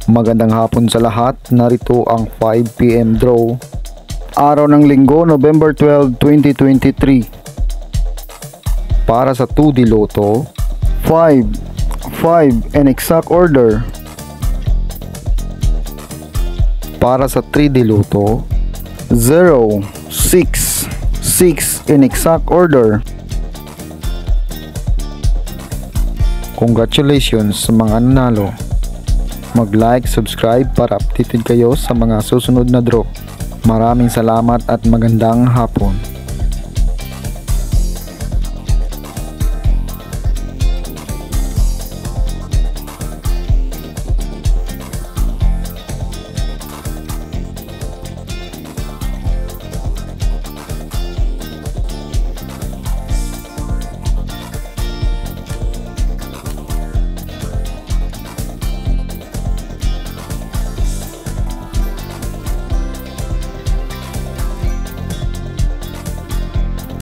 Magandang hapon sa lahat, narito ang 5 PM draw. Araw ng Linggo, November 12, 2023. Para sa 2D Lotto, 5 in exact order. Para sa 3D Lotto, 0, 6 in exact order. Congratulations sa mga nanalo. Mag-like, subscribe para updated kayo sa mga susunod na draw. Maraming salamat at magandang hapon.